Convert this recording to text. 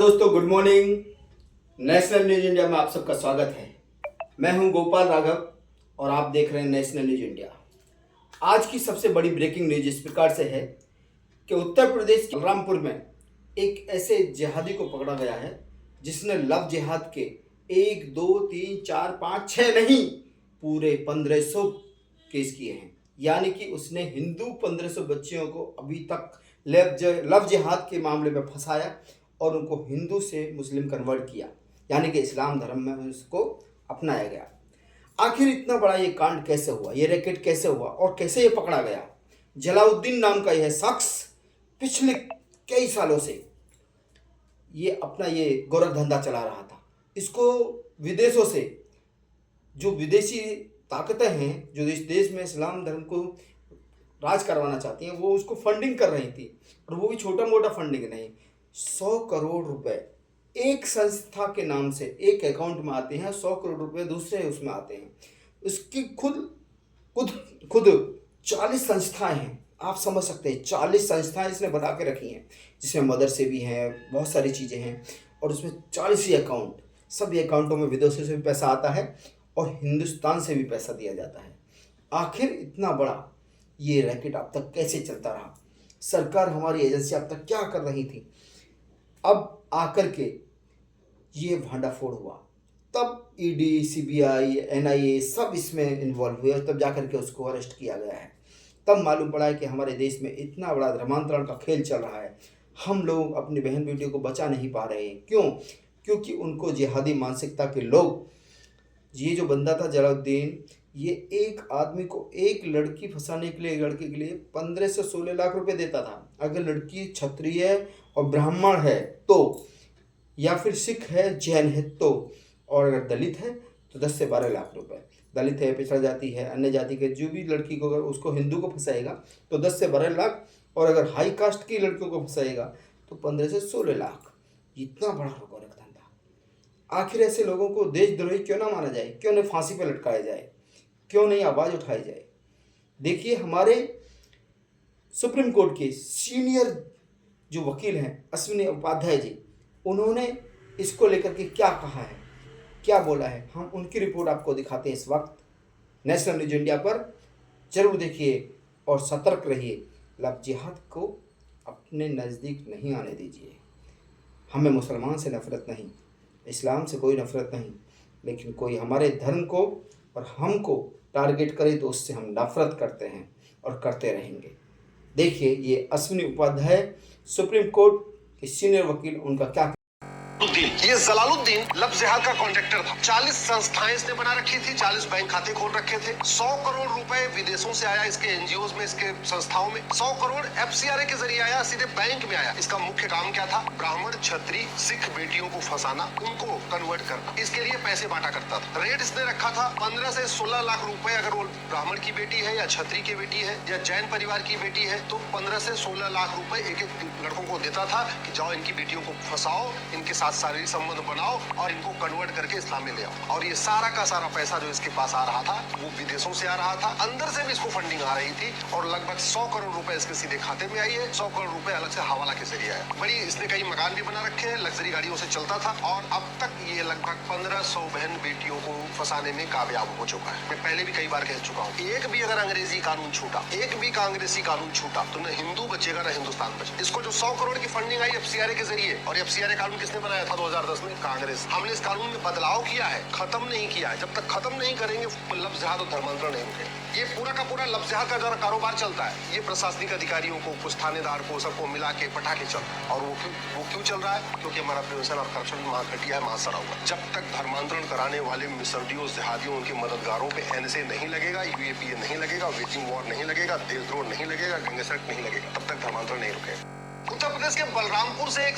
दोस्तों good morning. National news India में आप सबका स्वागत है। मैं हूं गोपाल राघव और आप देख रहे हैं नेशनल न्यूज इंडिया। आज की सबसे बड़ी ब्रेकिंग न्यूज इस प्रकार से है कि उत्तर प्रदेश के बलरामपुर में एक ऐसे जिहादी को पकड़ा गया है जिसने लव जिहाद के 1 2 3 4 5 6 नहीं पूरे 1500 केस किए हैं। यानी कि उसने हिंदू 1500 बच्चियों को अभी तक लव जिहाद के मामले में फंसाया और उनको हिंदू से मुस्लिम कन्वर्ट किया, यानी कि इस्लाम धर्म में उसको अपनाया गया। आखिर इतना बड़ा ये कांड कैसे हुआ, ये रैकेट कैसे हुआ और कैसे ये पकड़ा गया? जलाउद्दीन नाम का यह शख्स पिछले कई सालों से ये अपना ये गोरखधंधा चला रहा था। इसको विदेशों से जो विदेशी ताकतें हैं जो इस देश में इस्लाम धर्म को राज करवाना चाहती हैं, वो उसको फंडिंग कर रही थी, और वो भी छोटा मोटा फंडिंग नहीं। 100 करोड़ रुपए एक संस्था के नाम से एक अकाउंट में आते हैं, 100 करोड़ रुपए दूसरे उसमें आते हैं। उसकी खुद खुद खुद 40 संस्थाएं हैं। आप समझ सकते हैं 40 संस्थाएं इसने बना के रखी हैं, जिसमें मदरसे भी हैं, बहुत सारी चीज़ें हैं, और उसमें 40 ही अकाउंट। सभी अकाउंटों में विदेशों से भी पैसा आता है और हिंदुस्तान से भी पैसा दिया जाता है। आखिर इतना बड़ा ये रैकेट अब तक कैसे चलता रहा? सरकार, हमारी एजेंसी अब तक क्या कर रही थी? अब आकर के ये भांडाफोड़ हुआ, तब ईडी, सीबीआई, एनआईए सब इसमें इन्वॉल्व हुए, तब जाकर के उसको अरेस्ट किया गया है। तब मालूम पड़ा है कि हमारे देश में इतना बड़ा धर्मांतरण का खेल चल रहा है। हम लोग अपनी बहन बेटियों को बचा नहीं पा रहे हैं। क्यों? क्योंकि उनको जिहादी मानसिकता के लोग, ये जो बंदा था जलाउद्दीन, ये एक आदमी को एक लड़की फंसाने के लिए, लड़के के लिए 15 से 16 लाख रुपए देता था। अगर लड़की क्षत्रिय और ब्राह्मण है तो, या फिर सिख है, जैन है तो, और अगर दलित है तो 10 से 12 लाख रुपए। दलित है, पिछड़ा जाति है, अन्य जाति के जो भी लड़की को, अगर उसको हिंदू को फंसाएगा तो 10 से 12 लाख, और अगर हाई कास्ट की लड़कियों को फंसाएगा तो 15 से 16 लाख। इतना बड़ा गोरख धंधा। आखिर ऐसे लोगों को देशद्रोही क्यों ना माना जाए? क्यों नहीं फांसी पर लटकाया जाए? क्यों नहीं आवाज़ उठाई जाए? देखिए, हमारे सुप्रीम कोर्ट के सीनियर जो वकील हैं अश्विनी उपाध्याय जी, उन्होंने इसको लेकर के क्या कहा है, क्या बोला है, हम उनकी रिपोर्ट आपको दिखाते हैं इस वक्त नेशनल न्यूज इंडिया पर। जरूर देखिए और सतर्क रहिए। लव जिहाद को अपने नज़दीक नहीं आने दीजिए। हमें मुसलमान से नफरत नहीं, इस्लाम से कोई नफरत नहीं, लेकिन कोई हमारे धर्म को और हमको टारगेट करे तो उससे हम नफरत करते हैं और करते रहेंगे। देखिए ये अश्विनी उपाध्याय, सुप्रीम कोर्ट के सीनियर वकील, उनका क्या। ये जलालुद्दीन लव जिहाद का कॉन्ट्रैक्टर था। 40 संस्थाएं इसने बना रखी थी, 40 बैंक खाते खोल रखे थे। 100 करोड़ रुपए विदेशों से आया इसके एनजीओ में, इसके संस्थाओं में। 100 करोड़ एफसीआरए के जरिए आया, सीधे बैंक में आया। इसका मुख्य काम क्या था? ब्राह्मण, क्षत्रिय, सिख बेटियों को फंसाना, उनको कन्वर्ट करना। इसके लिए पैसे बांटा करता था। रेट इसने रखा था 15 से 16 लाख रुपए। अगर वो ब्राह्मण की बेटी है या क्षत्रिय की बेटी है या जैन परिवार की बेटी है तो 15 से 16 लाख रुपए एक एक लड़कों को देता था कि जाओ इनकी बेटियों को फंसाओ, इनके साथ शारीरिक संबंध बनाओ और इनको कन्वर्ट करके इस्लाम में ले आओ। और ये सारा का सारा पैसा जो इसके पास आ रहा था वो विदेशों से आ रहा था। अंदर से भी इसको फंडिंग आ रही थी और लगभग 100 करोड़ रुपए इसके सीधे खाते में आई है। 100 करोड़ रुपए अलग से हवाला के जरिए आया। बड़ी इसने कई मकान भी बना रखे हैं, लग्जरी गाड़ियों से चलता था, और अब तक ये लगभग 1500 बहन बेटियों को फंसाने में कामयाब हो चुका है। मैं पहले भी कई बार कह चुका हूँ, एक भी अगर अंग्रेजी कानून छूटा, एक भी कांग्रेसी कानून छूटा तो न हिंदू बचेगा न हिंदुस्तान बचेगा। इसको जो 100 करोड़ की फंडिंग आई एफसीआरए के जरिए, और एफसीआरए कानून किसने बनाया था 2010 में? कांग्रेस। हमने इस कानून में बदलाव किया है, खत्म नहीं किया है। जब तक खत्म नहीं करेंगे लव जिहाद और धर्मांतरण नहीं रुकेगा। ये पूरा का पूरा लव जिहाद का जरा कारोबार चलता है। ये प्रशासनिक अधिकारियों को, कुछ थानेदार को, सबको मिला के पटाखे चल रहा है। और वो क्यों चल रहा है? क्योंकि हमारा प्रिवेंशन और करप्शन वहाँ घटिया है, वहाँ सड़ा हुआ है। जब तक धर्मांतरण कराने वाले मिसर्डियों, जिहादियों, उनके मददगारों पे एनएसए नहीं लगेगा, यूएपीए नहीं लगेगा, वेजिंग वॉर नहीं लगेगा, देशद्रोह नहीं लगेगा, गैंगस्टर नहीं लगेगा, तब तक धर्मांतरण नहीं रुकेगा। उत्तर प्रदेश के बलरामपुर से एक